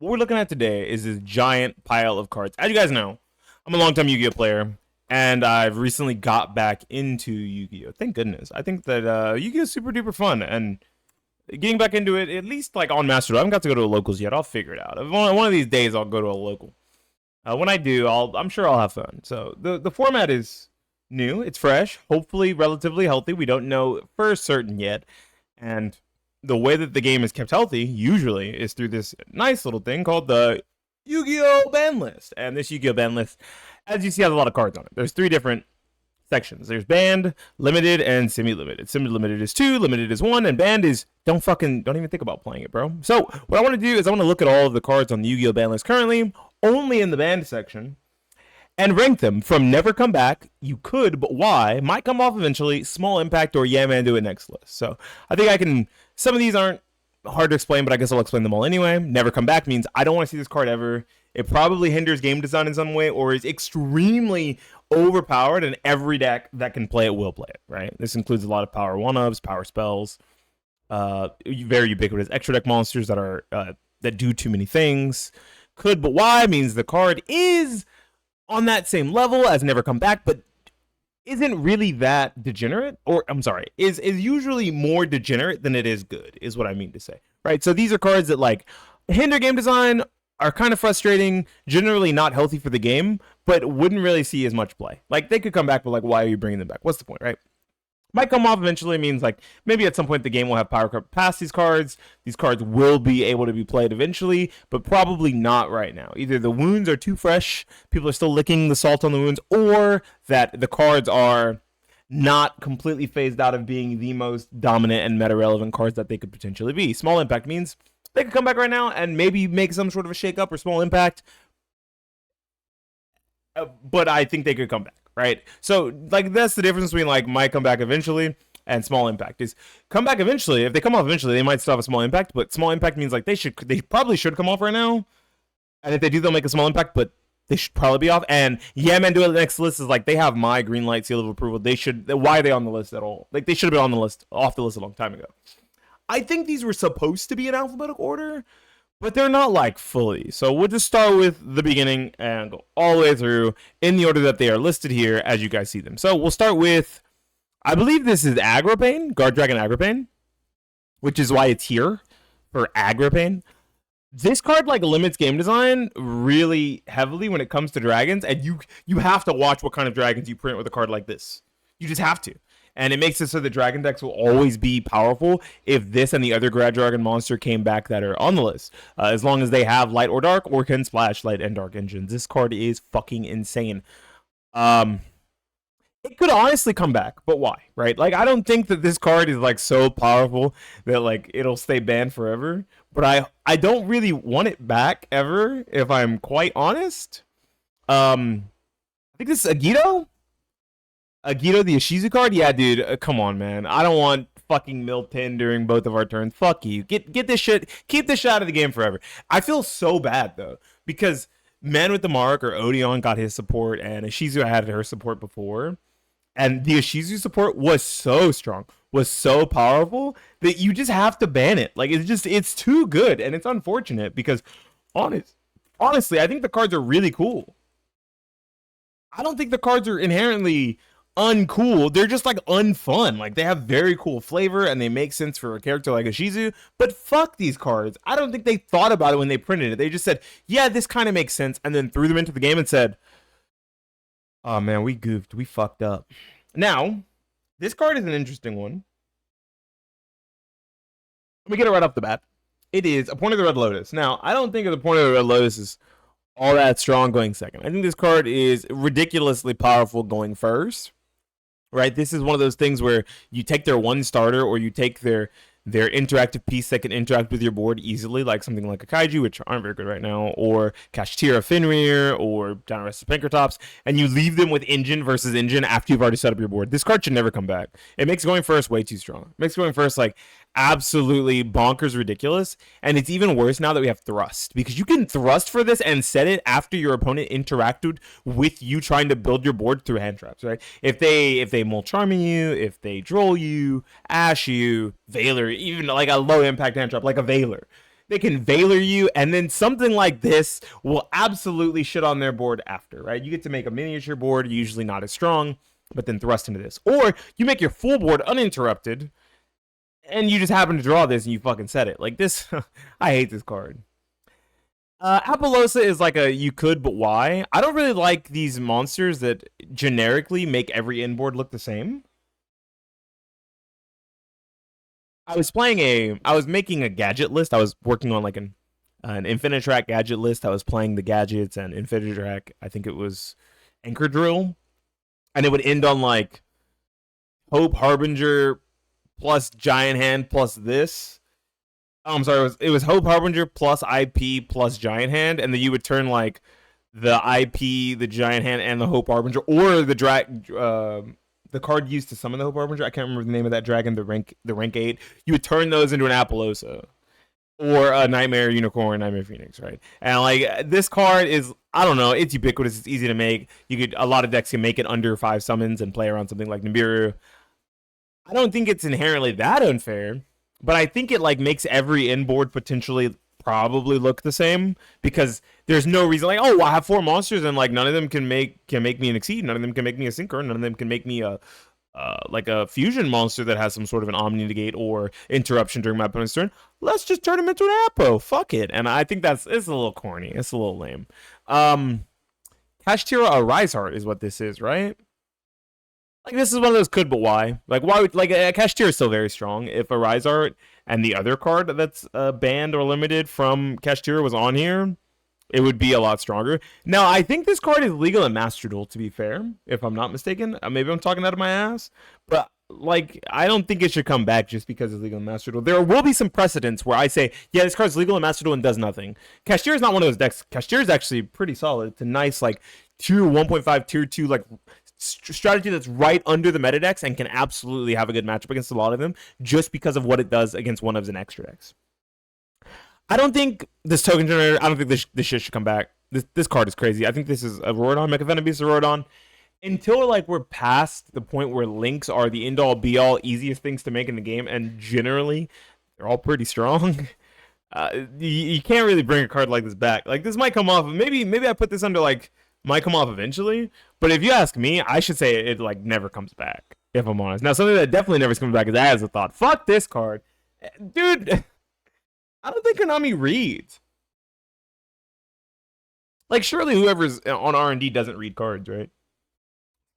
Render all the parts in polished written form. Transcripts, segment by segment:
what we're looking at today is this giant pile of cards. As you guys know, I'm a longtime Yu-Gi-Oh player, and I've recently got back into Yu-Gi-Oh. Thank goodness. I think that Yu-Gi-Oh is super duper fun, and getting back into it, at least like on Master Duel. I haven't got to go to a locals yet. I'll figure it out. One of these days, I'll go to a local. When I do, I'm sure I'll have fun. So the format is new. It's fresh. Hopefully, relatively healthy. We don't know for certain yet, and the way that the game is kept healthy usually is through this nice little thing called the Yu-Gi-Oh ban list. And this Yu-Gi-Oh ban list, as you see, has a lot of cards on it. There's 3 different sections. There's banned, limited, and semi-limited. Semi-limited is 2, limited is 1, and banned is don't even think about playing it, bro. So what I want to do is I want to look at all of the cards on the Yu-Gi-Oh ban list currently, only in the banned section, and rank them from never come back, you could, but why, might come off eventually, small impact, or yeah man, do it next list. So I think I can, some of these aren't hard to explain, but I guess I'll explain them all anyway. Never come back means I don't want to see this card ever. It probably hinders game design in some way, or is extremely overpowered, and every deck that can play it will play it, right? This includes a lot of power 1-ups, power spells, very ubiquitous extra deck monsters that are that do too many things. Could, but why means the card is on that same level as never come back, but isn't really that degenerate, or I'm sorry, is usually more degenerate than it is good, is what I mean to say, right? So these are cards that like hinder game design, are kind of frustrating, generally not healthy for the game, but wouldn't really see as much play. Like they could come back, but like, why are you bringing them back? What's the point, right? Might come off eventually means like maybe at some point the game will have power cut past these cards. These cards will be able to be played eventually, but probably not right now. Either the wounds are too fresh, people are still licking the salt on the wounds, or that the cards are not completely phased out of being the most dominant and meta relevant cards that they could potentially be. Small impact means they could come back right now and maybe make some sort of a shake up or small impact, but I think they could come back. Right, so like that's the difference between like might come back eventually and small impact. Is come back eventually. If they come off eventually, they might still have a small impact, but small impact means like they probably should come off right now, and if they do, they'll make a small impact, but they should probably be off. And yeah man, do it. The next list is like they have my green light seal of approval. They should. Why are they on the list at all? Like they should have been on the list, off the list a long time ago. I think these were supposed to be in alphabetical order, but they're not like fully. So we'll just start with the beginning and go all the way through in the order that they are listed here as you guys see them. So we'll start with, I believe this is Agripane, Guard Dragon Agripane, which is why it's here for Agripane. This card like limits game design really heavily when it comes to dragons, and you have to watch what kind of dragons you print with a card like this. You just have to. And it makes it so the dragon decks will always be powerful if this and the other Grad Dragon monster came back that are on the list. As long as they have light or dark or can splash light and dark engines. This card is fucking insane. It could honestly come back, but why, right? Like, I don't think that this card is like so powerful that like it'll stay banned forever. But I don't really want it back ever, if I'm quite honest. I think this is Agito? Agito, the Ishizu card? Yeah, dude, come on, man. I don't want fucking Milton during both of our turns. Fuck you. Get this shit, keep this shit out of the game forever. I feel so bad, though, because Man with the Mark or Odeon got his support, and Ishizu had her support before. And the Ishizu support was so strong, was so powerful, that you just have to ban it. Like, it's too good, and it's unfortunate, because honestly, I think the cards are really cool. I don't think the cards are inherently uncool. They're just like unfun. Like they have very cool flavor and they make sense for a character like Ishizu, but fuck these cards. I don't think they thought about it when they printed it. They just said, yeah, this kind of makes sense, and then threw them into the game and said, oh man, we goofed, we fucked up. Now this card is an interesting one. Let me get it right off the bat. It is a Point of the Red Lotus. Now I don't think of the Point of the Red Lotus is all that strong going second. I think this card is ridiculously powerful going first. Right, this is one of those things where you take their one starter, or you take their interactive piece that can interact with your board easily, like something like a Kaiju, which aren't very good right now, or Kashtira Fenrir, or Down Arrested Pinkertops, and you leave them with engine versus engine after you've already set up your board. This card should never come back. It makes going first way too strong. It makes going first like absolutely bonkers ridiculous, and it's even worse now that we have thrust, because you can thrust for this and set it after your opponent interacted with you trying to build your board through hand traps, right? If they Mole Charming you, if they Droll you, Ash you, Veiler, even like a low impact hand trap like a Veiler, they can Valor you, and then something like this will absolutely shit on their board after, right? You get to make a miniature board, usually not as strong, but then thrust into this. Or you make your full board uninterrupted, and you just happen to draw this and you fucking set it. Like this, I hate this card. Apollosa is like a you could, but why? I don't really like these monsters that generically make every inboard look the same. I was making a gadget list. I was working on like an Infinitrack gadget list. I was playing the gadgets and Infinitrack. I think it was Anchor Drill, and it would end on like Hope Harbinger plus Giant Hand plus this. Oh, I'm sorry. It was Hope Harbinger plus IP plus Giant Hand, and then you would turn like the IP, the Giant Hand, and the Hope Harbinger, or the card used to summon the Hope Harbinger. I can't remember the name of that dragon. The rank 8. You would turn those into an Apollosa or a Nightmare Unicorn, Nightmare Phoenix, right? And like this card is, I don't know, it's ubiquitous. It's easy to make. A lot of decks can make it under 5 summons and play around something like Nibiru. I don't think it's inherently that unfair. But I think it like makes every inboard potentially probably look the same because there's no reason like, oh, I have 4 monsters and like none of them can make me an Exceed, none of them can make me a Synchro, none of them can make me a like a fusion monster that has some sort of an Omni Negate or interruption during my opponent's turn. Let's just turn him into an Apo. Fuck it. And I think it's a little corny. It's a little lame. Kashtira Arise Heart is what this is, right? Like this is one of those could, but why? Like why would like a Kashtira is still very strong. If a Rise Art and the other card that's banned or limited from Kashtira was on here, it would be a lot stronger. Now I think this card is legal in Master Duel. To be fair, if I'm not mistaken, maybe I'm talking out of my ass, but like I don't think it should come back just because it's legal in Master Duel. There will be some precedents where I say, yeah, this card's legal in Master Duel and does nothing. Kashtira is not one of those decks. Kashtira is actually pretty solid. It's a nice like tier 1.5, tier 2 like strategy that's right under the meta decks and can absolutely have a good matchup against a lot of them just because of what it does against one of the extra decks. I don't think this token generator, I don't think this shit should come back. This card is crazy. I think this is a Rorodon, Mecha Venom Beast, a Rorodon. Until like we're past the point where links are the end all be all easiest things to make in the game, and generally they're all pretty strong. You can't really bring a card like this back. Like this might come off. Maybe I put this under like might come off eventually, but if you ask me, I should say it like never comes back, if I'm honest. Now, something that definitely never comes back is As a Thought. Fuck this card. Dude, I don't think Konami reads. Like, surely whoever's on R&D doesn't read cards, right?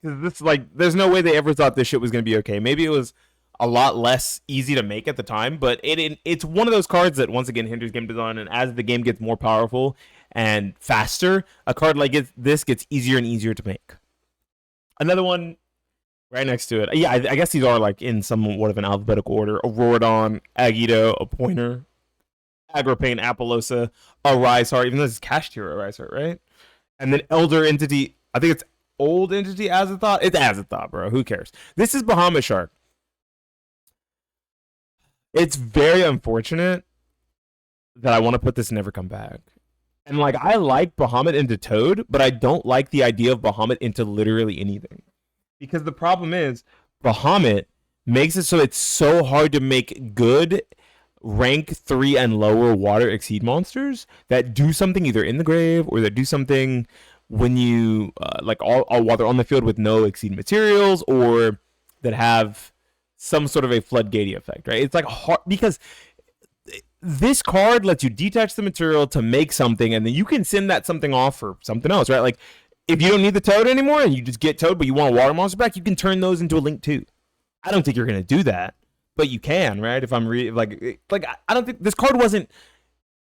Because this, like, there's no way they ever thought this shit was going to be okay. Maybe it was a lot less easy to make at the time, but it's one of those cards that, once again, hinders game design, and as the game gets more powerful and faster, a card like this gets easier and easier to make. Another one right next to it. Yeah, I guess these are like in somewhat of an alphabetical order. A Rorodon, Agito, a Pointer, Agropane, Apollosa, a Rise Heart, even though this is Kashtira, a Rise Heart, right? And then Elder Entity, I think it's Old Entity Azathoth. It's Azathoth, bro. Who cares? This is Bahamut Shark. It's very unfortunate that I want to put this Never Come Back. And like I like Bahamut into Toad, but I don't like the idea of Bahamut into literally anything. Because the problem is Bahamut makes it so it's so hard to make good rank 3 and lower water exceed monsters that do something either in the grave or that do something when you like all while they're on the field with no exceed materials, or that have some sort of a floodgate effect, right? It's like hard because this card lets you detach the material to make something, and then you can send that something off for something else, right? Like if you don't need the Toad anymore and you just get Toad, but you want a water monster back, you can turn those into a Link 2. I don't think you're gonna do that, but you can, right? If I'm like I don't think this card wasn't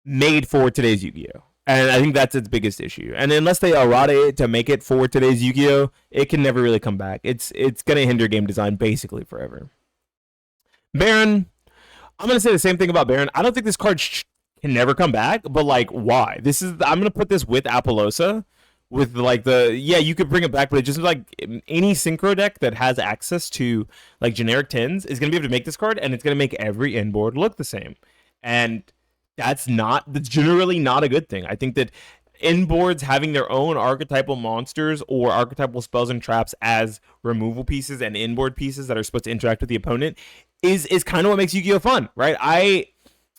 made for today's Yu-Gi-Oh, and I think that's its biggest issue. And unless they errata it to make it for today's Yu-Gi-Oh, it can never really come back. It's gonna hinder game design basically forever. Baron, I'm gonna say the same thing about Baron. I don't think this card can never come back, but like, why? I'm gonna put this with Apollosa, with like you could bring it back, but it just like any synchro deck that has access to like generic 10s is gonna be able to make this card, and it's gonna make every inboard look the same, and that's generally not a good thing. I think that inboards having their own archetypal monsters or archetypal spells and traps as removal pieces and inboard pieces that are supposed to interact with the opponent is kind of what makes Yu-Gi-Oh fun, right? I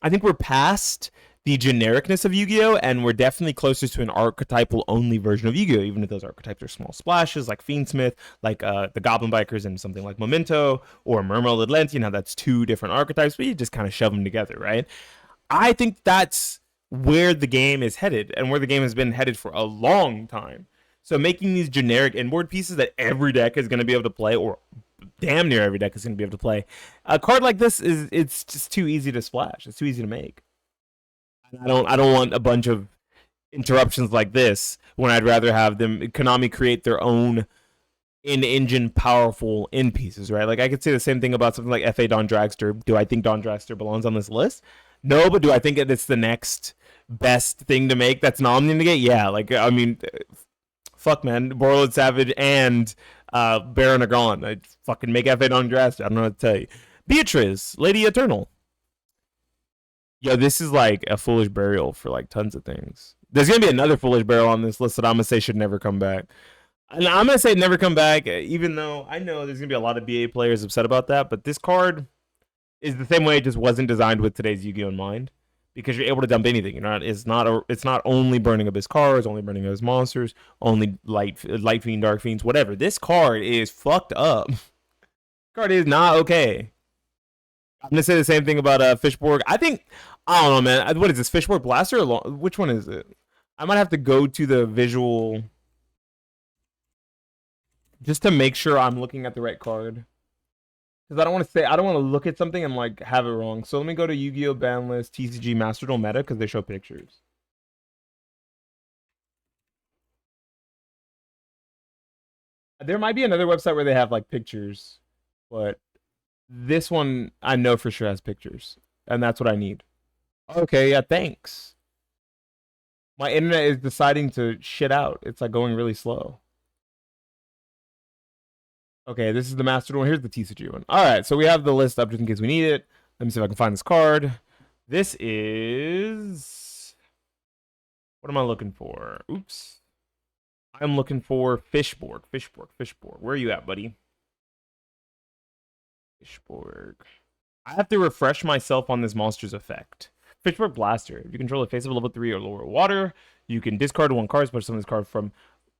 think we're past the genericness of Yu-Gi-Oh, and we're definitely closer to an archetypal only version of Yu-Gi-Oh, even if those archetypes are small splashes like Fiendsmith, like the Goblin Bikers and something like Memento or Mermaid Atlantean. Now that's two different archetypes, but you just kind of shove them together, right? I think that's where the game is headed and where the game has been headed for a long time. So making these generic inboard pieces that every deck is going to be able to play, or damn near every deck is going to be able to play, a card like this it's just too easy to splash. It's too easy to make. I don't want a bunch of interruptions like this when I'd rather have them Konami create their own in-engine powerful in pieces, right? Like I could say the same thing about something like FA Don Dragster. Do I think Don Dragster belongs on this list? No, but do I think it's the next best thing to make that's nominated to get? Yeah, like I mean, fuck man, Borlord Savage and Baron are gone. I'd fucking make FA Don Dragster. I don't know what to tell you. Beatrice, Lady Eternal. Yo, this is like a foolish burial for like tons of things. There's gonna be another foolish burial on this list that I'm gonna say should never come back. And I'm gonna say never come back, even though I know there's gonna be a lot of BA players upset about that. But this card is the same way it just wasn't designed with today's Yu-Gi-Oh in mind, because you're able to dump anything. It's not only burning Abyss cards, only burning Abyss monsters, only light fiend, dark fiends, whatever. This card is fucked up. This card is not okay. I'm gonna say the same thing about Fishborg. I don't know, man. What is this, Fishborg Blaster? Which one is it? I might have to go to the visual just to make sure I'm looking at the right card. Because I don't want to look at something and like have it wrong. So let me go to Yu-Gi-Oh! Ban List, TCG Master Duel Meta, because they show pictures. There might be another website where they have like pictures, but this one I know for sure has pictures, and that's what I need. Okay, yeah, thanks. My internet is deciding to shit out. It's like going really slow. Okay, this is the Master Duel. Here's the TCG one. All right, so we have the list up just in case we need it. Let me see if I can find this card. This is... What am I looking for? Oops. I'm looking for Fishborg. Where are you at, buddy? Fishborg. I have to refresh myself on this monster's effect. Fishborg Blaster. If you control the face of a level 3 or lower water, you can discard one card, special summon this card from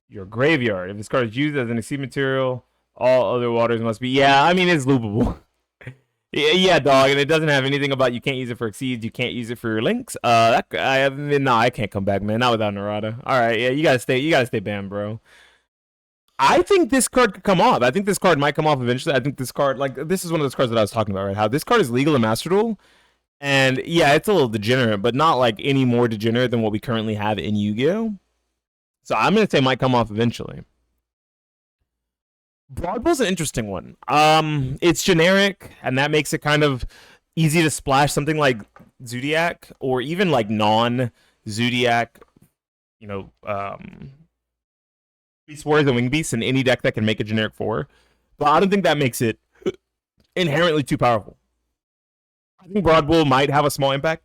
your graveyard. If this card is used as an exceed material, all other waters must be... Yeah, I mean, it's loopable. Yeah, dog, and it doesn't have anything about you can't use it for exceeds, you can't use it for your links. I can't come back, man. Not without Narada. All right, yeah, you gotta stay banned, bro. I think this card could come off. I think this card might come off eventually. I think this card, like, this is one of those cards that I was talking about, right? How this card is legal in Master Duel, and yeah, it's a little degenerate, but not like any more degenerate than what we currently have in Yu-Gi-Oh. So I'm gonna say might come off eventually. Broad Bull's an interesting one. It's generic, and that makes it kind of easy to splash something like Zodiac, or even like non-Zodiac, you know, Beast Warriors and Wing Beasts in any deck that can make a generic 4. But I don't think that makes it inherently too powerful. I think Broad Bull might have a small impact,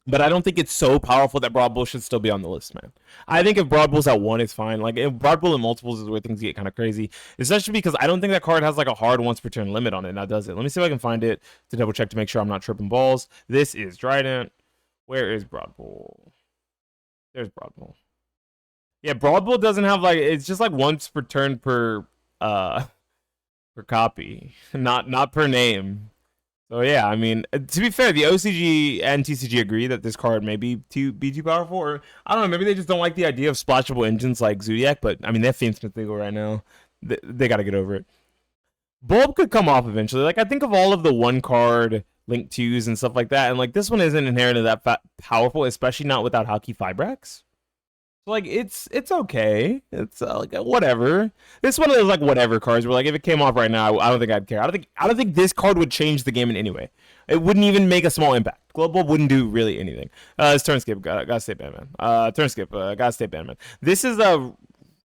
but I don't think it's so powerful that Broad Bull should still be on the list, man. I think if Broad Bull's at 1, it's fine. Like, if Broad Bull in multiples is where things get kind of crazy, especially because I don't think that card has like a hard once per turn limit on it. Now, does it? Let me see if I can find it to double check to make sure I'm not tripping balls. This is Trident. Where is Broad Bull? There's Broad Bull. Yeah, Broad Bull doesn't have like, it's just like once per turn per copy, not per name. So yeah, I mean, to be fair, the OCG and TCG agree that this card may be too powerful, or I don't know, maybe they just don't like the idea of splashable engines like Zodiac. But I mean, they're Fiendsmith legal right now. They got to get over it. Bulb could come off eventually. Like, I think of all of the one card Link 2s and stuff like that, and like this one isn't inherently that powerful, especially not without Haki Fibrax. So like it's okay. It's like whatever. This one is like whatever cards. Where like if it came off right now, I don't think I'd care. I don't think this card would change the game in any way. It wouldn't even make a small impact. Global wouldn't do really anything. It's turn skip. Gotta stay banned, man. Turn skip. Gotta stay banned, man. This is a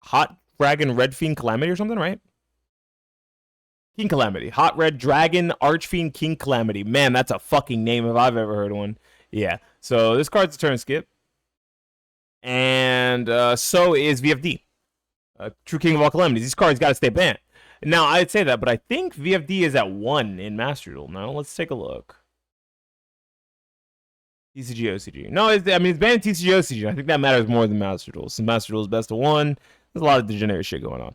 Hot Dragon Red Fiend Calamity or something, right? King Calamity. Hot Red Dragon Archfiend King Calamity. Man, that's a fucking name if I've ever heard one. Yeah. So this card's a turn skip. And so is VFD. True King of all Calamities. These cards got to stay banned. Now, I'd say that, but I think VFD is at 1 in Master Duel. Now, let's take a look. TCG, OCG. No, I mean, it's banned TCG, OCG. I think that matters more than Master Duels. Since Master Duels best of one, there's a lot of degenerate shit going on.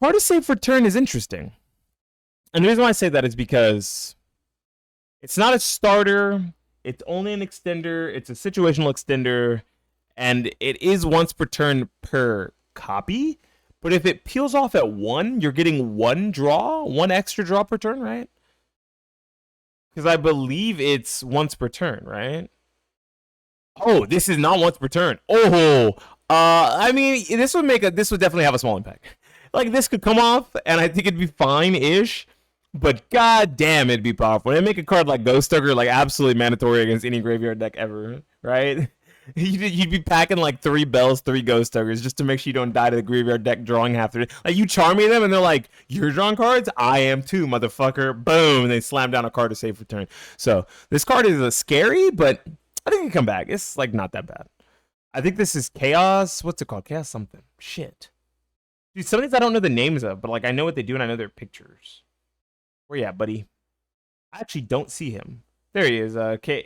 Hard to save for turn is interesting. And the reason why I say that is because it's not a starter, it's only an extender, it's a situational extender, and it is once per turn per copy. But if it peels off at 1, you're getting 1 draw, 1 extra draw per turn, right? Because I believe it's once per turn, right? Oh, this is not once per turn. Oh, I mean, this would definitely have a small impact. Like, this could come off, and I think it'd be fine-ish. But god damn, it'd be powerful. It'd make a card like Ghost Tugger like absolutely mandatory against any graveyard deck ever, right? You'd be packing like 3 Bells, 3 Ghost Tuggers just to make sure you don't die to the graveyard deck drawing half their. Like, you charm me them and they're like, you're drawing cards? I am too, motherfucker. Boom. And they slam down a card to save for turn. So this card is scary, but I think it can come back. It's like not that bad. I think this is Chaos. What's it called? Chaos something. Shit. Dude, some of these I don't know the names of, but like I know what they do and I know their pictures. Where you at, buddy? I actually don't see him. There he is.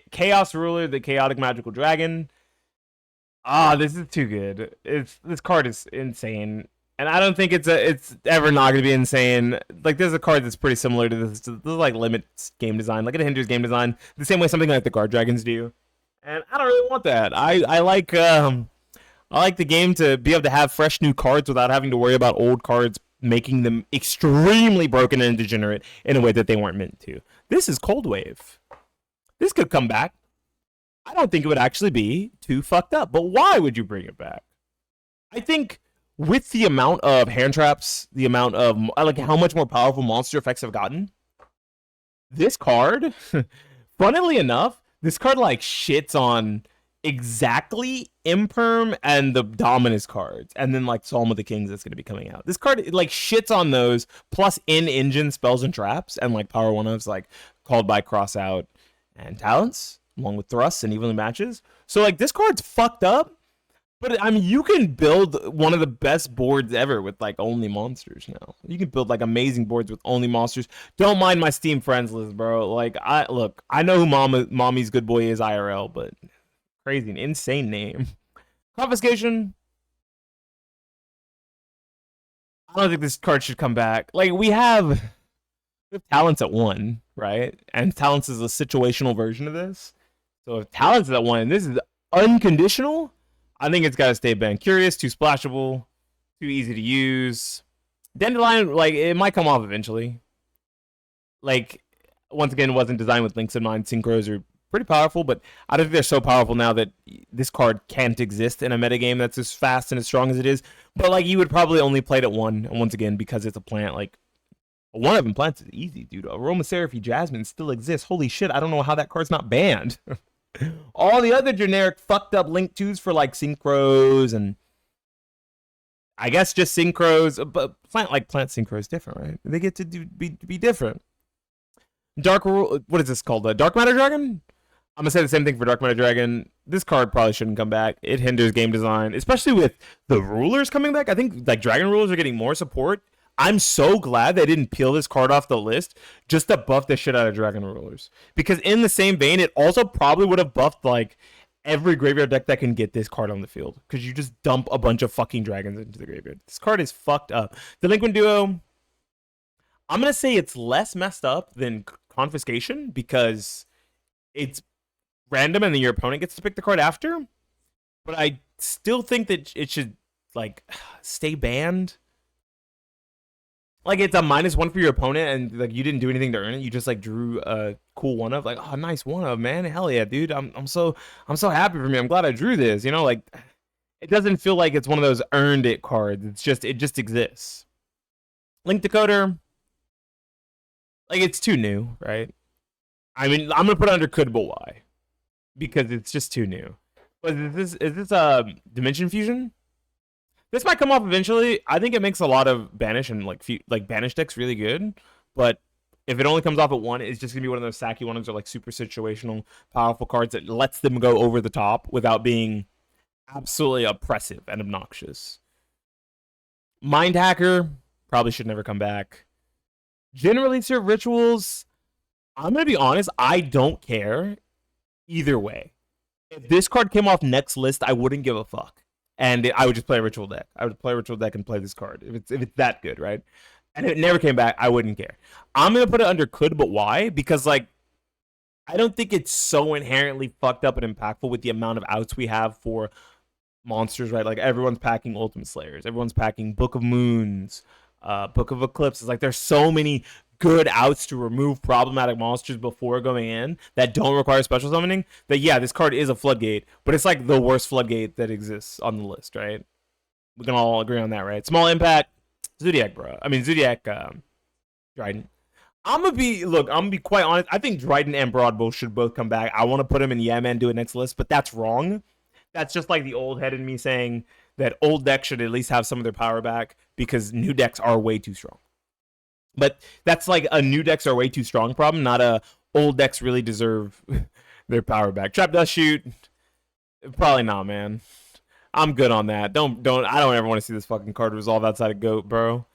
Chaos Ruler, the Chaotic Magical Dragon. This is too good. This card is insane, and I don't think it's ever not gonna be insane. Like, there's a card that's pretty similar to this. This is like limits game design, like it hinders game design the same way something like the Guard Dragons do. And I don't really want that. I like the game to be able to have fresh new cards without having to worry about old cards making them extremely broken and degenerate in a way that they weren't meant to. This is Cold Wave. This could come back. I don't think it would actually be too fucked up. But why would you bring it back? I think with the amount of hand traps, the amount of like how much more powerful monster effects have gotten, this card, funnily enough, this card like shits on exactly Imperm and the Dominus cards, and then like Psalm of the Kings that's going to be coming out. This card like shits on those, plus in-engine spells and traps, and like power one-ofs like Called by, Cross Out, and Talents, along with thrusts and evenly matches. So like this card's fucked up, but I mean you can build one of the best boards ever with like only monsters now. You can build like amazing boards with only monsters. Don't mind my Steam friends list, bro. Like I know who Mommy's good boy is IRL, but crazy, an insane name. Confiscation. I don't think this card should come back. Like we have Talents at 1, right? And Talents is a situational version of this. So if Talents is at 1 and this is unconditional, I think it's got to stay banned. Curious, too splashable, too easy to use. Dandelion, like, it might come off eventually. Like, once again, it wasn't designed with links in mind. Synchros are pretty powerful, but I don't think they're so powerful now that this card can't exist in a metagame that's as fast and as strong as it is. But, like, you would probably only play it at 1, and once again, because it's a plant, like, one of them plants is easy, dude. Aromatherapy Jasmine still exists. Holy shit, I don't know how that card's not banned. All the other generic fucked up link 2s for like synchros and I guess just synchros, but plant synchro is different, right? They get to be different. What is this called? Dark Matter Dragon? I'm gonna say the same thing for Dark Matter Dragon. This card probably shouldn't come back. It hinders game design, especially with the rulers coming back. I think like Dragon rulers are getting more support. I'm so glad they didn't peel this card off the list just to buff the shit out of Dragon Rulers. Because in the same vein, it also probably would have buffed like every graveyard deck that can get this card on the field. Because you just dump a bunch of fucking dragons into the graveyard. This card is fucked up. Delinquent Duo, I'm going to say it's less messed up than Confiscation because it's random and then your opponent gets to pick the card after. But I still think that it should like stay banned. Like, it's a -1 for your opponent, and like you didn't do anything to earn it. You just like drew a cool one of, like, oh, nice one of, man. Hell yeah, dude. I'm so happy for me. I'm glad I drew this. You know, like it doesn't feel like it's one of those earned it cards. It just exists. Link Decoder, like it's too new, right? I mean, I'm gonna put it under could, but why? Because it's just too new. But is this Dimension Fusion? This might come off eventually. I think it makes a lot of banish and like banish decks really good. But if it only comes off at 1, it's just gonna be one of those sacky ones or like super situational, powerful cards that lets them go over the top without being absolutely oppressive and obnoxious. Mind Hacker probably should never come back. Generally, serve rituals. I'm gonna be honest. I don't care either way. If this card came off next list, I wouldn't give a fuck, and I would just play a ritual deck. I would play a ritual deck and play this card if it's that good, right? And if it never came back, I wouldn't care. I'm gonna put it under could, but why? Because like I don't think it's so inherently fucked up and impactful with the amount of outs we have for monsters, right? Like everyone's packing Ultimate Slayers, everyone's packing Book of Moons, Book of Eclipses. Like there's so many good outs to remove problematic monsters before going in that don't require special summoning. That yeah, this card is a floodgate, but it's like the worst floodgate that exists on the list, right? We can all agree on that, right? Small impact, Zodiac, bro. I mean Zodiac, Dryden. I'm gonna be quite honest. I think Dryden and Broadbow should both come back. I want to put him in Yeah Man do it next list, but that's wrong. That's just like the old head in me saying that old decks should at least have some of their power back because new decks are way too strong. But that's like a new decks are way too strong problem, not a old decks really deserve their power back. Trap Dust Shoot, probably not, man. I'm good on that. I don't ever want to see this fucking card resolve outside of Goat, bro.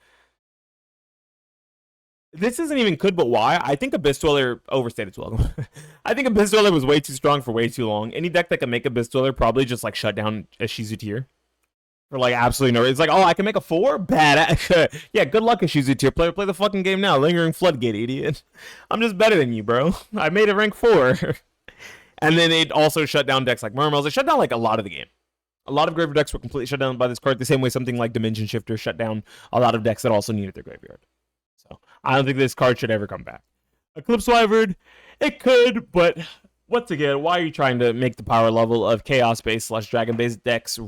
This isn't even could, but why? I think Abyss Dweller overstayed its welcome. I think Abyss Dweller was way too strong for way too long. Any deck that can make Abyss Dweller probably just like shut down a Shizu tier. For like absolutely no reason. It's like, oh, I can make a 4? Bad. Yeah, good luck, Shizu tier player. Play the fucking game now. Lingering Floodgate, idiot. I'm just better than you, bro. I made a rank 4. And then it also shut down decks like Mermels. It shut down like a lot of the game. A lot of graveyard decks were completely shut down by this card, the same way something like Dimension Shifter shut down a lot of decks that also needed their graveyard. So I don't think this card should ever come back. Eclipse Wyvern, it could, but once again, why are you trying to make the power level of Chaos-based / Dragon-based decks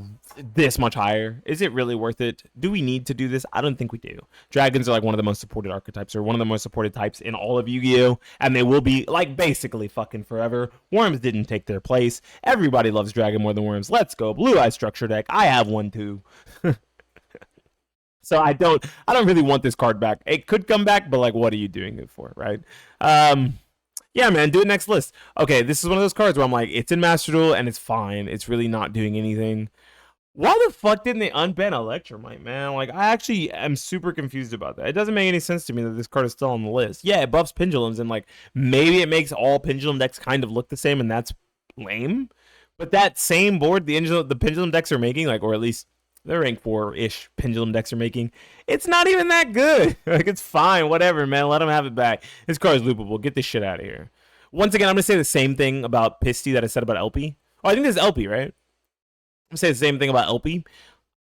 this much higher? Is it really worth it? Do we need to do this? I don't think we do. Dragons are like one of the most supported archetypes, or one of the most supported types in all of Yu-Gi-Oh! And they will be like basically fucking forever. Worms didn't take their place. Everybody loves Dragon more than Worms. Let's go. Blue Eye Structure deck. I have one too. So I don't really want this card back. It could come back, but like, what are you doing it for, right? Yeah, man, do it next list. Okay, this is one of those cards where I'm like, it's in Master Duel and it's fine. It's really not doing anything. Why the fuck didn't they unban Electromite, man? Like, I actually am super confused about that. It doesn't make any sense to me that this card is still on the list. Yeah, it buffs Pendulums and like maybe it makes all Pendulum decks kind of look the same, and that's lame. But that same board the Pendulum decks are making, like, or at least the rank 4-ish Pendulum decks are making, it's not even that good. Like, it's fine, whatever, man. Let them have it back. This card is loopable. Get this shit out of here. Once again, I'm gonna say the same thing about Pisty that I said about LP. Oh, I think this is LP, right? I'm gonna say the same thing about LP.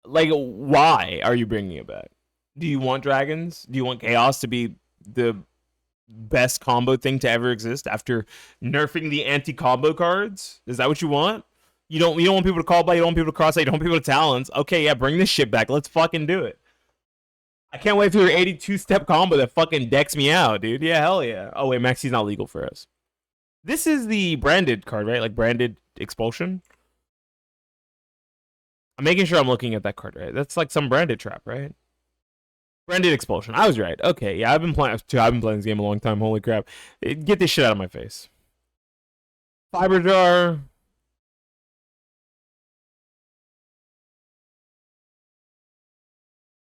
Like, why are you bringing it back? Do you want dragons? Do you want chaos to be the best combo thing to ever exist after nerfing the anti-combo cards? Is that what you want? You don't want people to call by, you don't want people to cross out, you don't want people to talents. Okay, yeah, bring this shit back. Let's fucking do it. I can't wait for your 82-step combo that fucking decks me out, dude. Yeah, hell yeah. Oh, wait, Maxi's not legal for us. This is the branded card, right? Like branded Expulsion. I'm making sure I'm looking at that card right. That's like some branded trap, right? Branded Expulsion. I was right. Okay, yeah, I've been playing this game a long time. Holy crap. Get this shit out of my face. Fiber Jar.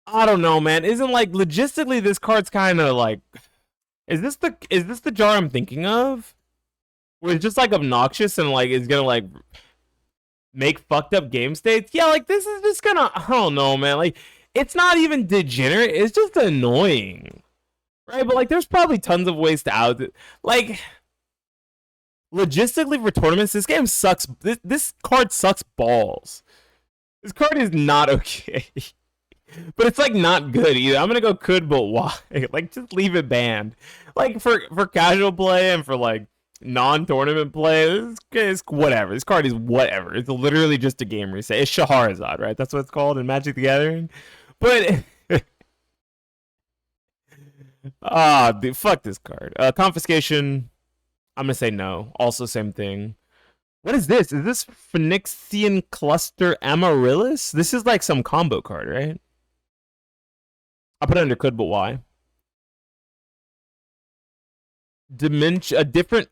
I don't know, man. Isn't like logistically this card's kind of like, is this the jar I'm thinking of? Where it's just like obnoxious and like it's gonna like make fucked up game states? Yeah, like this is just gonna, I don't know, man. Like it's not even degenerate. It's just annoying, right? But like there's probably tons of ways to out it. Like logistically for tournaments, this game sucks. This card sucks balls. This card is not okay. But it's like not good either. I'm gonna go could, but why? Like just leave it banned. Like for casual play and for like non-tournament play, this is whatever. This card is whatever. It's literally just a game reset. It's Shahrazad, right? That's what it's called in Magic the Gathering. But dude, fuck this card. Confiscation. I'm gonna say no. Also same thing. What is this? Is this Phoenixian Cluster Amaryllis? This is like some combo card, right? I'll put it under could, but why? Dimension, a different,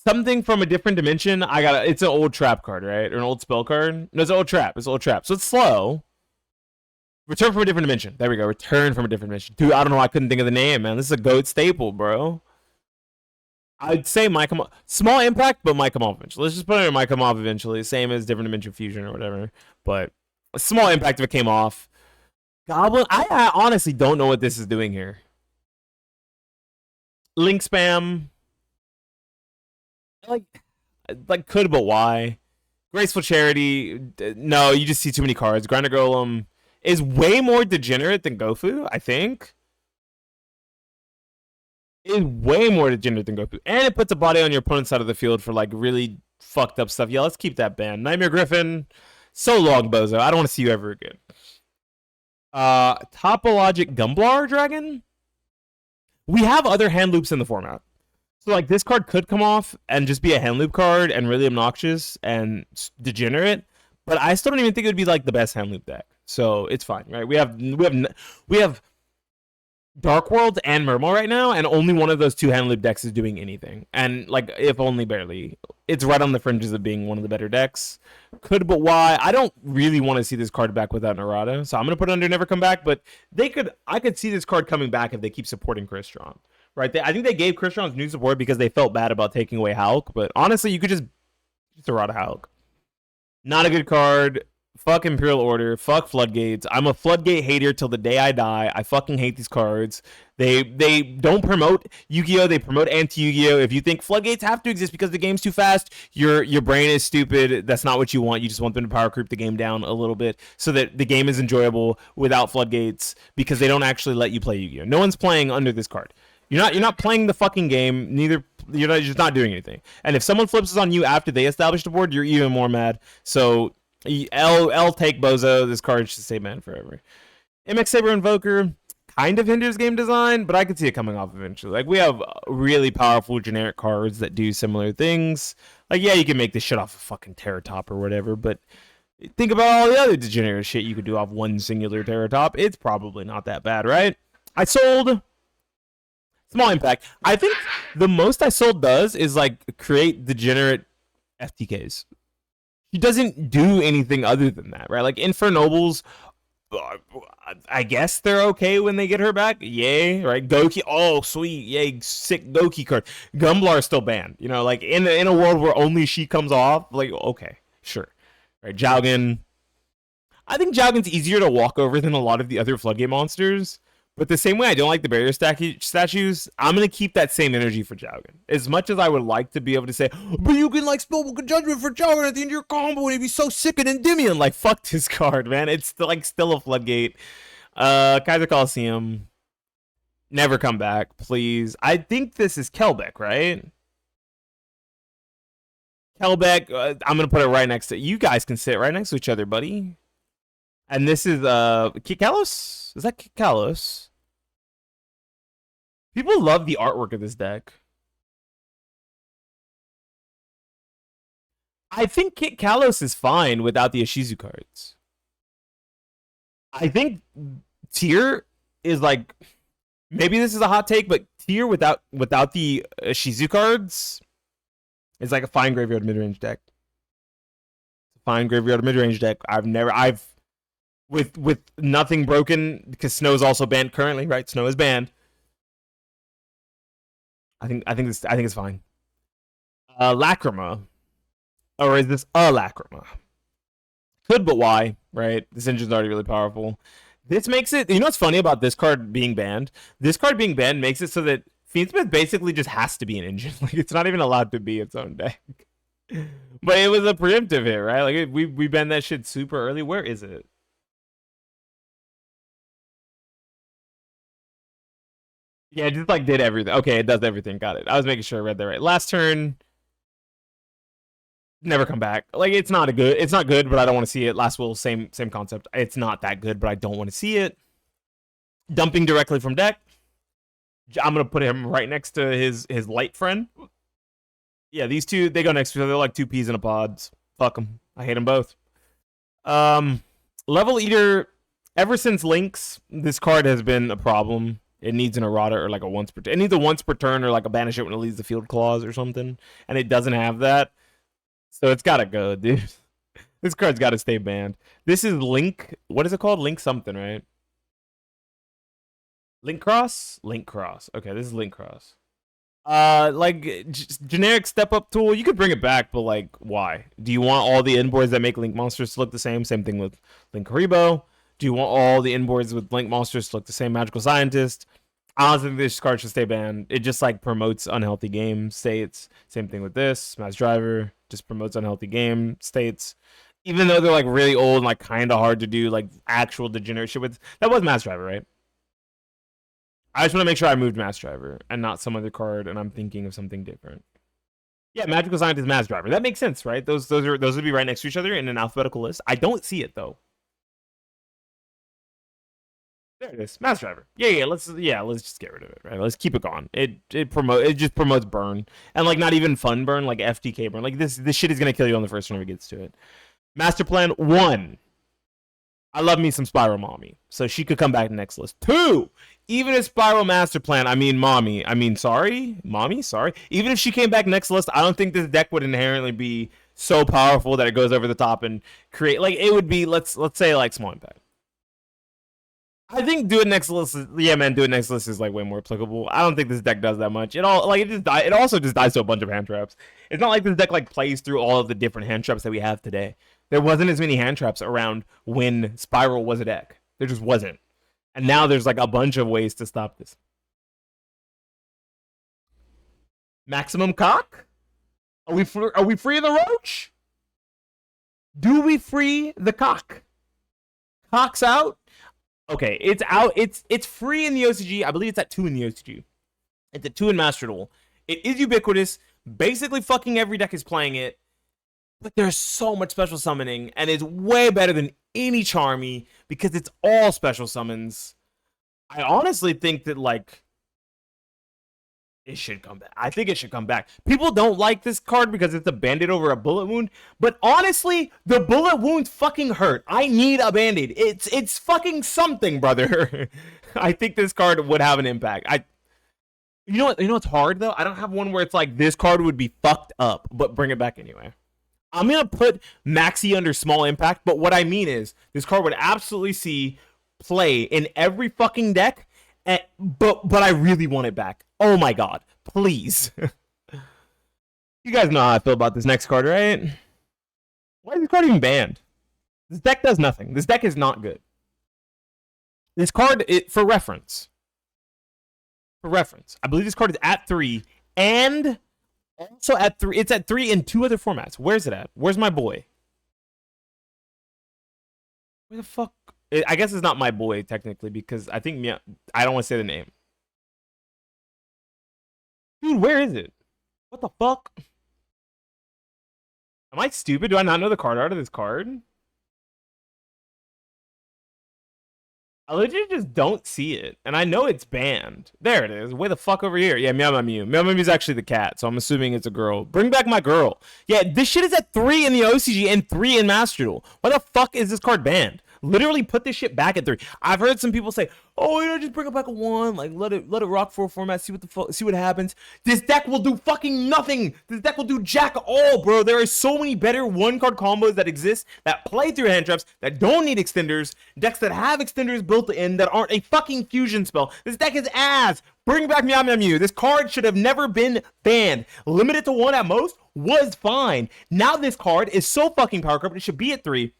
something from a different dimension. It's an old trap card, right? Or an old spell card. No, it's an old trap. It's an old trap. So it's slow. Return from a different dimension. There we go. Return from a different dimension. Dude, I don't know. I couldn't think of the name, man. This is a GOAT staple, bro. I'd say might come off. Small impact, but might come off eventually. Let's just put it in might come off eventually. Same as different dimension fusion or whatever. But a small impact if it came off. Goblin, I honestly don't know what this is doing here. Link spam, like could, but why? Graceful Charity, no, you just see too many cards. Grinder Golem is way more degenerate than Gofu, I think. Is way more degenerate than Goku. And it puts a body on your opponent's side of the field for like really fucked up stuff. Yeah, let's keep that banned. Nightmare Griffin, so long, Bozo. I don't want to see you ever again. Topologic Gumblar Dragon. We have other hand loops in the format. So like this card could come off and just be a hand loop card and really obnoxious and degenerate, but I still don't even think it would be like the best hand loop deck. So it's fine, right? We have Dark World and Murmur right now, and only one of those two hand loop decks is doing anything. And like, if only barely. It's right on the fringes of being one of the better decks. Could, but why? I don't really want to see this card back without Narada, so I'm gonna put it under Never Come Back. But I could see this card coming back if they keep supporting Crystron. Right? I think they gave Crystron's new support because they felt bad about taking away Hulk. But honestly, you could just Narada Hulk. Not a good card. Fuck Imperial Order. Fuck Floodgates. I'm a Floodgate hater till the day I die. I fucking hate these cards. They don't promote Yu-Gi-Oh! They promote anti-Yu-Gi-Oh! If you think Floodgates have to exist because the game's too fast, your brain is stupid. That's not what you want. You just want them to power creep the game down a little bit so that the game is enjoyable without Floodgates because they don't actually let you play Yu-Gi-Oh! No one's playing under this card. You're not playing the fucking game. You're just not doing anything. And if someone flips on you after they establish the board, you're even more mad. So L take Bozo. This card should stay banned forever. MX Saber Invoker kind of hinders game design, but I could see it coming off eventually. Like, we have really powerful generic cards that do similar things. Like, yeah, you can make this shit off a fucking Terra Top or whatever, but think about all the other degenerate shit you could do off one singular Terra Top. It's probably not that bad, right? I sold small impact. I think the most I sold does is like create degenerate FTKs. He doesn't do anything other than that, right? Like Infernobles, I guess they're okay when they get her back. Yay, right? Goki, oh sweet, yay, sick Goki card. Gumblar is still banned. You know, like in a world where only she comes off, like okay, sure, right? Jowgen, I think Jowgen's easier to walk over than a lot of the other Floodgate monsters. But the same way I don't like the barrier statues, I'm going to keep that same energy for Jowgen. As much as I would like to be able to say, but you can like Spellbook Judgment for Jowgen at the end of your combo and it'd be so sick and Endymion. Like, fuck this card, man. It's still a Floodgate. Kaiser Coliseum. Never come back, please. I think this is Kelbeck, right? Kelbeck, I'm going to put it right next to you. Guys can sit right next to each other, buddy. And this is Kit Kalos? Is that Kit Kalos? People love the artwork of this deck. I think Kit Kalos is fine without the Ishizu cards. I think tier is like, maybe this is a hot take, but tier without the Ishizu cards is like a fine graveyard mid-range deck. Fine graveyard mid-range deck. With nothing broken, because Snow is also banned currently, right? Snow is banned. I think it's fine. Lacrima, or is this a Lacrima? Could, but why? Right? This engine's already really powerful. This makes it. You know what's funny about this card being banned? This card being banned makes it so that Fiendsmith basically just has to be an engine. Like, it's not even allowed to be its own deck. But it was a preemptive hit, right? Like we banned that shit super early. Where is it? Yeah, it just like did everything. Okay, it does everything. Got it. I was making sure I read that right. Last turn, never come back. Like it's not good, but I don't want to see it. Last will, same concept. It's not that good, but I don't want to see it. Dumping directly from deck. I'm gonna put him right next to his light friend. Yeah, these two, they go next to each other. They're like two peas in a pod. Fuck them. I hate them both. Level Eater. Ever since Lynx, this card has been a problem. It needs an errata or like a once per turn. It needs a once per turn or like a banish it when it leaves the field clause or something. And it doesn't have that. So it's gotta go, dude. This card's gotta stay banned. This is Link. What is it called? Link something, right? Link Cross? Link Cross. Okay, this is Link Cross. Like generic step up tool, you could bring it back, but like, why? Do you want all the inboards that make Link monsters to look the same? Same thing with Link Haribo. Do you want all the inboards with Link monsters to look the same? Magical Scientist. I don't think this card should stay banned. It just like promotes unhealthy game states. Same thing with this. Smash Driver just promotes unhealthy game states. Even though they're like really old and like kind of hard to do like actual degenerate shit with. That was Smash Driver, right? I just want to make sure I moved Mass Driver and not some other card, and I'm thinking of something different. Yeah, Magical Scientist, Mass Driver. That makes sense, right? Those would be right next to each other in an alphabetical list. I don't see it though. There it is, Mass Driver. Let's just get rid of it, right? Let's keep it gone. It just promotes burn and like not even fun burn, like FTK burn. Like this shit is gonna kill you on the first turn if it gets to it. Master Plan 1. I love me some Spiral Mommy. So she could come back next list. 2, even if Spiral Master Plan, Mommy, sorry. Even if she came back next list, I don't think this deck would inherently be so powerful that it goes over the top and create, like, it would be, let's say, like, small impact. I think do it next list. Yeah, man, do it next list is like way more applicable. I don't think this deck does that much. It also just dies to a bunch of hand traps. It's not like this deck like plays through all of the different hand traps that we have today. There wasn't as many hand traps around when Spiral was a deck. There just wasn't. And now there's like a bunch of ways to stop this. Maximum cock? Are we free of the roach? Do we free the cock? Cock's out? Okay, it's out. It's free in the OCG. I believe it's at 2 in the OCG. It's at 2 in Master Duel. It is ubiquitous. Basically, fucking every deck is playing it. But there's so much special summoning, and it's way better than any Charmy because it's all special summons. I honestly think that, like, it should come back. I think it should come back. People don't like this card because it's a band-aid over a bullet wound, but honestly, the bullet wounds fucking hurt. I need a band-aid. It's fucking something, brother. I think this card would have an impact. You know what's hard though? I don't have one where it's like this card would be fucked up, but bring it back anyway. I'm gonna put Maxi under small impact, but what I mean is this card would absolutely see play in every fucking deck. But I really want it back. Oh my god, please. You guys know how I feel about this next card, right? Why is this card even banned? This deck does nothing. This deck is not good. This card, for reference, I believe this card is at 3 and also at 3. It's at 3 in 2 other formats. Where's it at? Where's my boy? Where the fuck? I guess it's not my boy technically because I think I don't want to say the name. Dude, where is it? What the fuck? Am I stupid? Do I not know the card art of this card? I legit just don't see it. And I know it's banned. There it is. Way the fuck over here. Yeah, Meow Meow Mew. Meow Mew is actually the cat, so I'm assuming it's a girl. Bring back my girl. Yeah, this shit is at 3 in the OCG and 3 in Master Duel. Why the fuck is this card banned? Literally put this shit back at 3. I've heard some people say, "Oh, just bring it back at 1. Like, let it rock for a format. See what happens." This deck will do fucking nothing. This deck will do jack all, bro. There are so many better 1-card combos that exist that play through hand traps that don't need extenders. Decks that have extenders built in that aren't a fucking fusion spell. This deck is ass. Bring back Meow Meow Mew. This card should have never been banned. Limited to 1 at most was fine. Now this card is so fucking power corrupt. It should be at 3.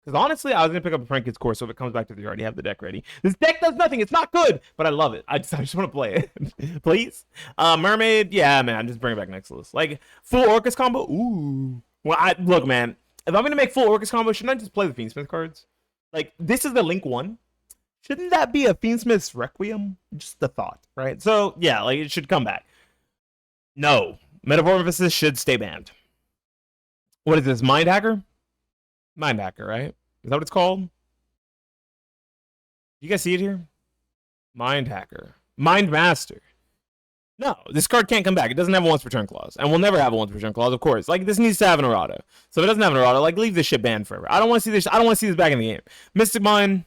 Because honestly, I was going to pick up a Frankie's Course, so if it comes back to 3, I already have the deck ready. This deck does nothing. It's not good, but I love it. I just want to play it. Please? Mermaid? Yeah, man. Just bring it back next list. Like, full Orcus combo? Ooh. Well, look, man. If I'm going to make full Orcus combo, shouldn't I just play the Fiendsmith cards? Like, this is the Link 1. Shouldn't that be a Fiendsmith's Requiem? Just the thought, right? So, yeah, like, it should come back. No. Metamorphosis should stay banned. What is this? Mind Hacker? Mind Hacker, right? Is that what it's called? You guys see it here? Mind Hacker. Mind Master. No, this card can't come back. It doesn't have a once return clause. And we'll never have a once return clause, of course. Like, this needs to have an errata. So if it doesn't have an errata, like, leave this shit banned forever. I don't want to see this. I don't want to see this back in the game. Mystic Mine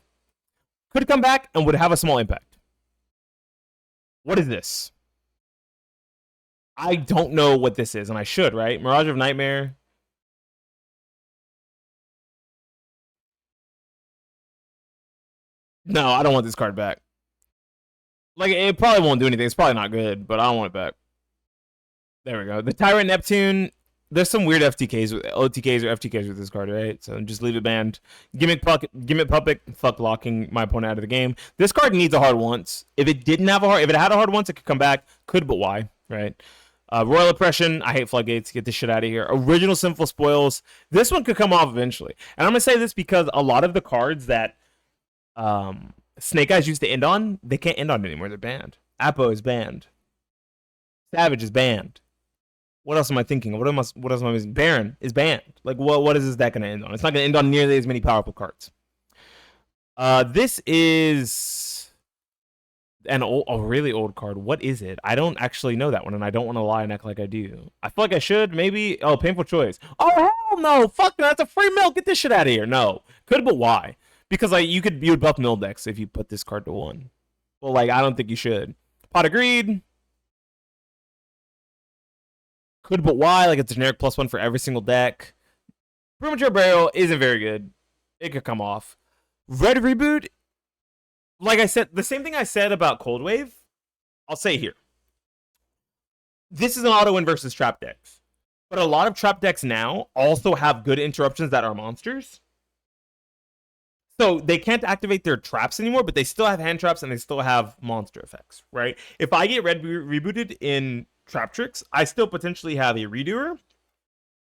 could come back and would have a small impact. What is this? I don't know what this is, and I should, right? Mirage of Nightmare. No, I don't want this card back. Like, it probably won't do anything. It's probably not good, but I don't want it back. There we go. The Tyrant Neptune. There's some weird FTKs with OTKs or FTKs with this card, right? So just leave it banned. Gimmick Puppet, fuck locking my opponent out of the game. This card needs a hard once. If it had a hard once, it could come back. Could, but why, right? Royal Oppression. I hate floodgates. Get this shit out of here. Original Sinful Spoils. This one could come off eventually. And I'm gonna say this because a lot of the cards that Snake Eyes used to end on, they can't end on anymore. They're banned. Apo is banned. Savage is banned. What else am I thinking? What else am I missing? Baron is banned. Like, what is this deck going to end on? It's not going to end on nearly as many powerful cards. This is a really old card. What is it? I don't actually know that one, and I don't want to lie and act like I do. I feel like I should, maybe. Oh, Painful Choice. Oh, hell no. Fuck, that's a free mill. Get this shit out of here. No. Could, but why? Because like you would buff mill decks if you put this card to 1. Well, like, I don't think you should. Pot of Greed. Could, but why? Like, it's a generic +1 for every single deck. Premature Burial isn't very good. It could come off. Red Reboot, like I said, the same thing I said about Cold Wave, I'll say here. This is an auto win versus trap decks. But a lot of trap decks now also have good interruptions that are monsters. So they can't activate their traps anymore, but they still have hand traps and they still have monster effects, right? If I get Red Rebooted in Trap Tricks, I still potentially have a Redoer,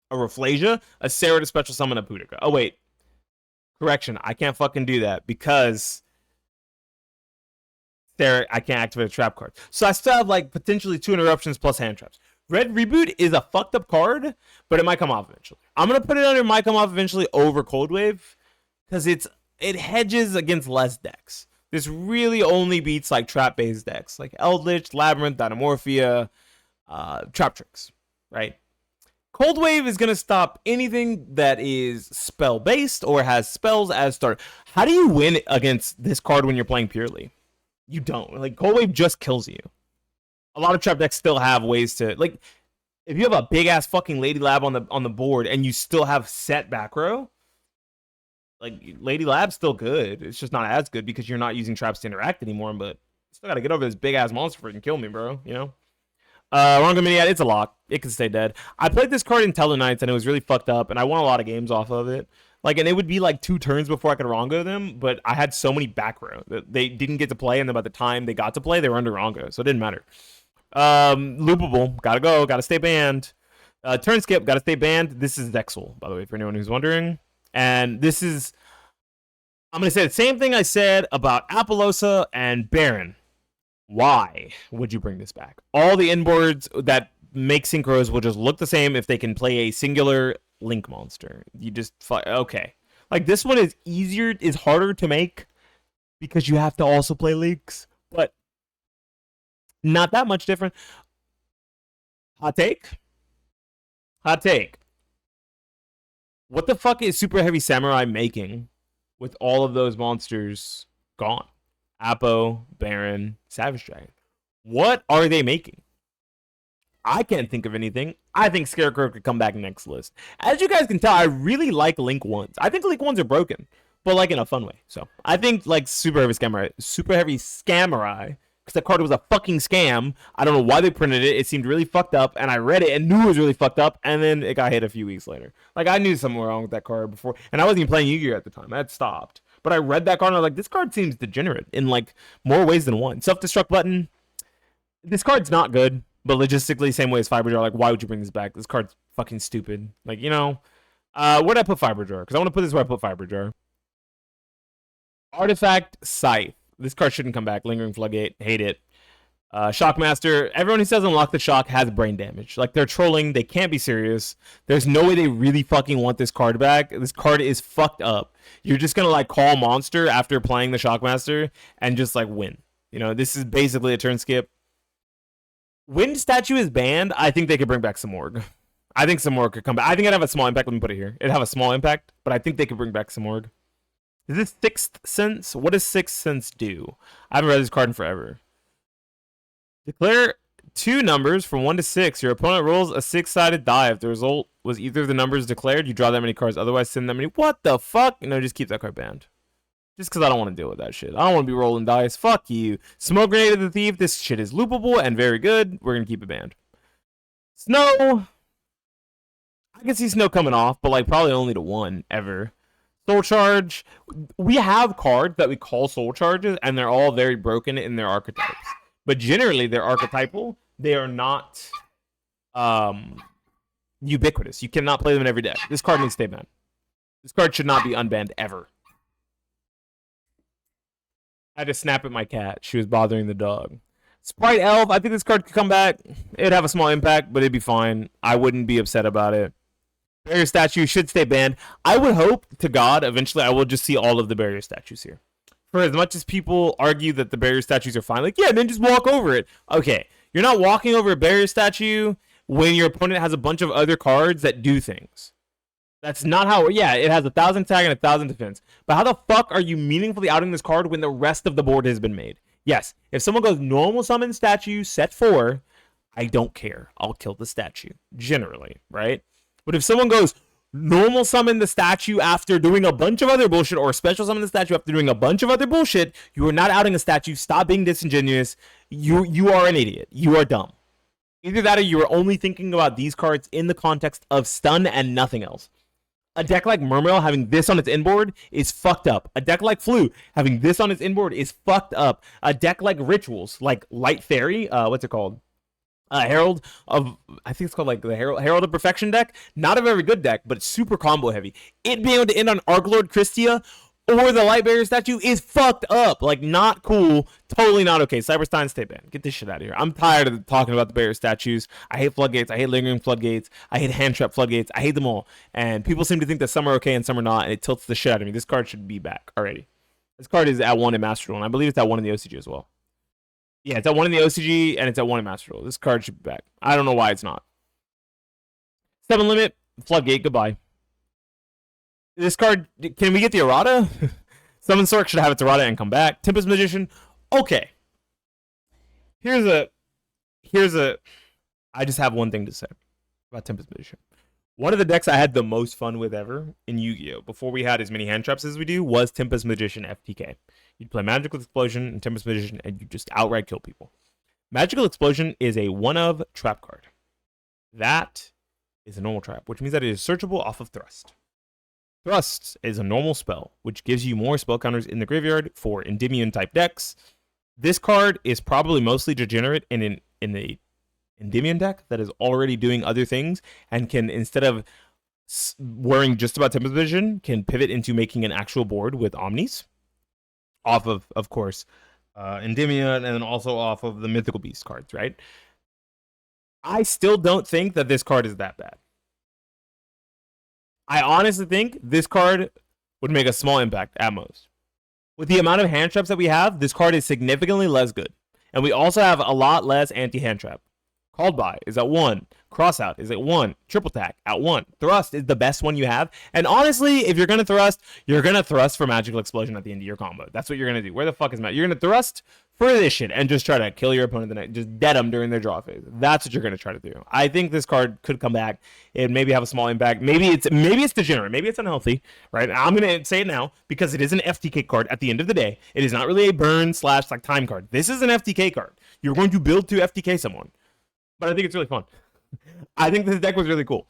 a Rafflesia, a Sarah to special summon a Boudica. Oh, wait. Correction. I can't fucking do that because Sarah, I can't activate a trap card. So I still have like potentially 2 interruptions plus hand traps. Red Reboot is a fucked up card, but it might come off eventually. I'm going to put it under might come off eventually over Cold Wave because it hedges against less decks. This really only beats like trap-based decks like Eldritch, Labyrinth, Dynamorphia, Trap Tricks, right? Cold Wave is going to stop anything that is spell-based or has spells as starter. How do you win against this card when you're playing purely? You don't. Like, Cold Wave just kills you. A lot of trap decks still have ways to, like, if you have a big-ass fucking Lady Lab on the board and you still have set back row, like, Lady Lab's still good. It's just not as good because you're not using traps to interact anymore, but you still got to get over this big-ass monster for it and kill me, bro, you know? Rongo Miniat, it's a lock. It can stay dead. I played this card in Telenites and it was really fucked up, and I won a lot of games off of it. Like, and it would be like 2 turns before I could Rongo them, but I had so many back row that they didn't get to play, and then by the time they got to play, they were under Rongo, so it didn't matter. Loopable, gotta go, gotta stay banned. Turn skip, gotta stay banned. This is Zexal, by the way, for anyone who's wondering. And this is, I'm gonna say the same thing I said about Apollosa and Baron. Why would you bring this back? All the inboards that make synchros will just look the same if they can play a singular link monster. You just, okay. Like, this one is harder to make because you have to also play links, but not that much different. Hot take. What the fuck is Super Heavy Samurai making with all of those monsters gone? Apo, Baron, Savage Dragon. What are they making? I can't think of anything. I think Scarecrow could come back next list. As you guys can tell, I really like Link 1s. I think Link 1s are broken, but like in a fun way. So I think like Super Heavy Scammerai, because that card was a fucking scam. I don't know why they printed it. It seemed really fucked up, and I read it and knew it was really fucked up, and then it got hit a few weeks later. Like, I knew something wrong with that card before, and I wasn't even playing Yu-Gi-Oh! At the time. I had stopped. But I read that card, and I was like, this card seems degenerate in, like, more ways than one. Self-destruct button. This card's not good, but logistically, same way as Fiber Jar. Like, why would you bring this back? This card's fucking stupid. Like, you know. Where'd I put Fiber Jar? Because I want to put this where I put Fiber Jar. Artifact Scythe. This card shouldn't come back. Lingering Floodgate. Hate it. Shockmaster. Everyone who says unlock the shock has brain damage. Like, they're trolling. They can't be serious. There's no way they really fucking want this card back. This card is fucked up. You're just gonna like call monster after playing the Shockmaster and just like win. You know, this is basically a turn skip. Wind Statue is banned. I think they could bring back Samorg. I think Samorg could come back. I think it'd have a small impact. Let me put it here. It'd have a small impact, but I think they could bring back Samorg. Is this Sixth Sense? What does Sixth Sense do? I haven't read this card in forever. Declare 2 numbers from 1 to 6. Your opponent rolls a 6-sided die. If the result was either of the numbers declared, you draw that many cards. Otherwise, send that many. What the fuck? No, just keep that card banned. Just because I don't want to deal with that shit. I don't want to be rolling dice. Fuck you. Smoke Grenade of the Thief. This shit is loopable and very good. We're going to keep it banned. Snow, I can see Snow coming off, but like probably only to one ever. Soul Charge, we have cards that we call Soul Charges, and they're all very broken in their archetypes. But generally, they're archetypal. They are not ubiquitous. You cannot play them in every deck. This card needs to stay banned. This card should not be unbanned ever. I had to snap at my cat. She was bothering the dog. Sprite Elf, I think this card could come back. It'd have a small impact, but it'd be fine. I wouldn't be upset about it. Barrier statue should stay banned. I would hope to God eventually I will just see all of the barrier statues here. For as much as people argue that the barrier statues are fine, like, yeah, then just walk over it. Okay, you're not walking over a barrier statue when your opponent has a bunch of other cards that do things. That's not how, yeah, it has 1,000 attack and 1,000 defense. But how the fuck are you meaningfully outing this card when the rest of the board has been made? Yes, if someone goes normal summon statue, set 4, I don't care. I'll kill the statue, generally, right? But if someone goes normal summon the statue after doing a bunch of other bullshit, or special summon the statue after doing a bunch of other bullshit, you are not outing a statue. Stop being disingenuous. You are an idiot. You are dumb. Either that or you are only thinking about these cards in the context of stun and nothing else. A deck like Mermail having this on its inboard is fucked up. A deck like Flu having this on its inboard is fucked up. A deck like Rituals, like Light Fairy, what's it called? Herald of, I think it's called like the Herald of Perfection deck. Not a very good deck, but it's super combo heavy. It being able to end on Archlord Christia or the Light Barrier statue is fucked up. Like, not cool. Totally not okay. Cyberstein, stay banned. Get this shit out of here. I'm tired of talking about the barrier statues. I hate floodgates. I hate lingering floodgates. I hate hand trap floodgates. I hate them all. And people seem to think that some are okay and some are not, and it tilts the shit out of me. This card should be back already. This card is at 1 in Master Duel, and I believe it's at 1 in the OCG as well. Yeah, it's at 1 in the OCG, and it's at 1 in Master Duel. This card should be back. I don't know why it's not. 7 limit, floodgate, goodbye. This card, can we get the errata? Summon Sork should have its errata and come back. Tempest Magician, okay. Here's a, I just have one thing to say about Tempest Magician. One of the decks I had the most fun with ever in Yu-Gi-Oh! Before we had as many hand traps as we do was Tempest Magician FTK. You'd play Magical Explosion and Tempest Magician and you just outright kill people. Magical Explosion is a one-of trap card. That is a normal trap, which means that it is searchable off of Thrust. Thrust is a normal spell, which gives you more spell counters in the graveyard for Endymion type decks. This card is probably mostly degenerate in the Endymion deck that is already doing other things and can, instead of worrying just about Tempest Vision, can pivot into making an actual board with Omnis off of course, Endymion, and then also off of the Mythical Beast cards, right? I still don't think that this card is that bad. I honestly think this card would make a small impact at most. With the amount of hand traps that we have, this card is significantly less good. And we also have a lot less anti-hand trap. Called By is at 1. Crossout is at 1. Triple Tack at 1. Thrust is the best one you have. And honestly, if you're going to thrust for Magical Explosion at the end of your combo. That's what you're going to do. Where the fuck is Matt? You're going to thrust for this shit and just try to kill your opponent the next. Just dead them during their draw phase. That's what you're going to try to do. I think this card could come back and maybe have a small impact. Maybe it's degenerate. Maybe it's unhealthy, right? I'm going to say it now because it is an FTK card at the end of the day. It is not really a burn / like time card. This is an FTK card. You're going to build to FTK someone. But I think it's really fun. I think this deck was really cool.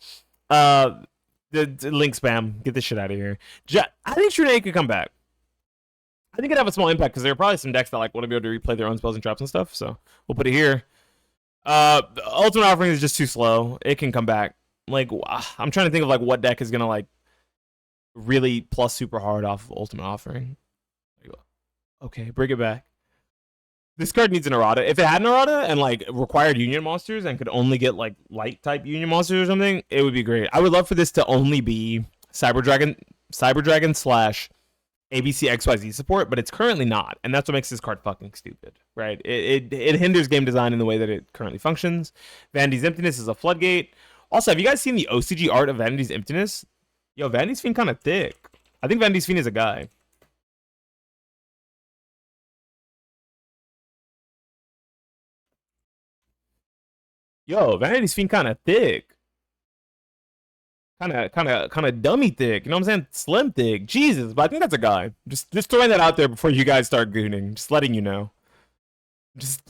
The link spam. Get this shit out of here. I think Shunade could come back. I think it'd have a small impact because there are probably some decks that like want to be able to replay their own spells and traps and stuff. So we'll put it here. Ultimate Offering is just too slow. It can come back. Like, I'm trying to think of like what deck is gonna like really plus super hard off of Ultimate Offering. Okay, bring it back. This card needs an errata. If it had an errata and like required union monsters and could only get like light type union monsters or something, it would be great. I would love for this to only be Cyber Dragon / ABC XYZ support, but it's currently not, and that's what makes this card fucking stupid, right? It hinders game design in the way that it currently functions. Vanity's Emptiness is a floodgate. Also, have you guys seen the OCG art of Vanity's Emptiness? Yo, Vanity's Fiend kind of thick. I think Vanity's Fiend is a guy. Yo, Vanity's Fiend kind of thick. Kind of dummy thick. You know what I'm saying? Slim thick. Jesus, but I think that's a guy. Just throwing that out there before you guys start gooning. Just letting you know.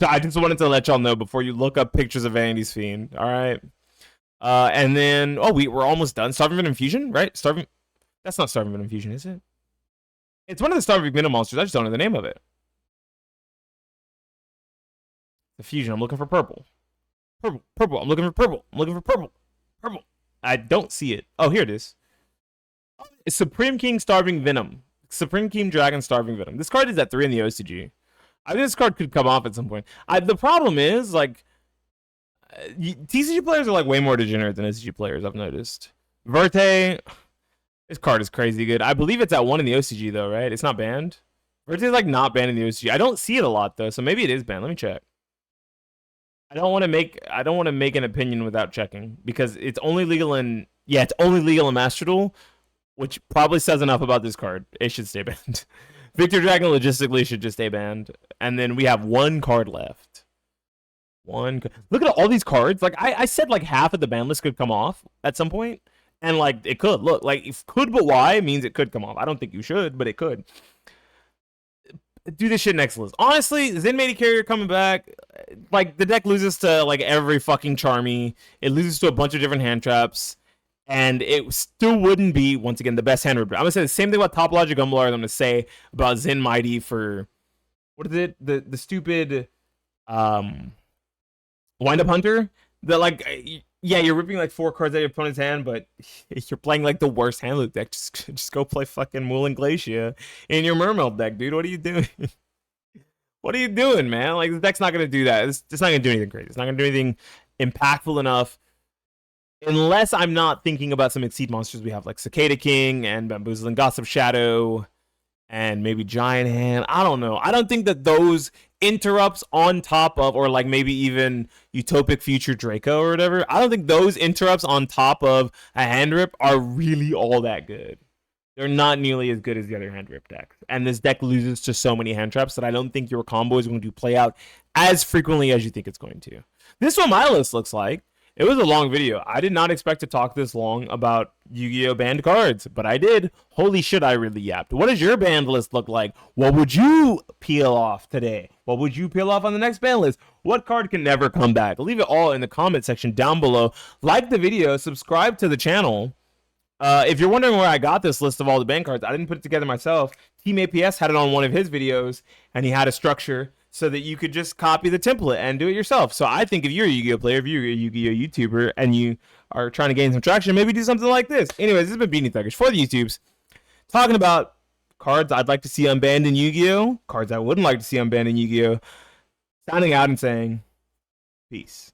I just wanted to let y'all know before you look up pictures of Vanity's Fiend. All right. And then we're almost done. Starving Venom Fusion, right? Starving. That's not Starving Venom Fusion, is it? It's one of the Starving Venom monsters. I just don't know the name of it. The fusion. I'm looking for purple. Purple. I'm looking for purple. I'm looking for purple. Purple. I don't see it. Oh, here it is. It's Supreme King Starving Venom. Supreme King Dragon Starving Venom. This card is at 3 in the OCG. I think this card could come off at some point. The problem is, like, TCG players are like way more degenerate than SCG players, I've noticed. Verte, this card is crazy good. I believe it's at 1 in the OCG though, right? It's not banned. Verte is like not banned in the OCG. I don't see it a lot though, so maybe it is banned. Let me check. I don't want to make an opinion without checking because it's only legal in Master Duel, which probably says enough about this card. It should stay banned. Victor Dragon logistically should just stay banned, and then we have one card left. Look at all these cards. Like I said, like half of the ban list could come off at some point, and like it could. Look, like if could but why means it could come off. I don't think you should, but it could. Do this shit next list. Honestly, Zen Carrier coming back. Like the deck loses to like every fucking Charmy. It loses to a bunch of different hand traps. And it still wouldn't be, once again, the best hand rip. I'm gonna say the same thing about Topologic Gumbler that I'm gonna say about Zen Mighty for what is it? The stupid Wind Up Hunter. That like you're ripping like 4 cards out of your opponent's hand, but you're playing like the worst hand loop deck. Just go play fucking Moulin Glacier in your Mermeld deck, dude. What are you doing? What are you doing, man? Like the deck's not gonna do that. It's not gonna do anything crazy. It's not gonna do anything impactful enough. Unless I'm not thinking about some Exceed monsters we have, like Cicada King and Bamboozling Gossip Shadow and maybe Giant Hand. I don't know. I don't think that those interrupts on top of, or like maybe even Utopic Future Draco or whatever, I don't think those interrupts on top of a hand rip are really all that good. They're not nearly as good as the other hand rip decks. And this deck loses to so many hand traps that I don't think your combo is going to play out as frequently as you think it's going to. This is what my list looks like. It was a long video. I did not expect to talk this long about Yu-Gi-Oh! Banned cards, but I did. Holy shit, I really yapped. What does your banned list look like? What would you peel off today? What would you peel off on the next banned list? What card can never come back? Leave it all in the comment section down below. Like the video, subscribe to the channel. If you're wondering where I got this list of all the banned cards, I didn't put it together myself. Team APS had it on one of his videos, and he had a structure so that you could just copy the template and do it yourself. So I think if you're a Yu-Gi-Oh player, if you're a Yu-Gi-Oh YouTuber, and you are trying to gain some traction, maybe do something like this. Anyways, this has been Beanie Thuggish for the YouTubes, talking about cards I'd like to see unbanned in Yu-Gi-Oh, cards I wouldn't like to see unbanned in Yu-Gi-Oh, signing out and saying peace.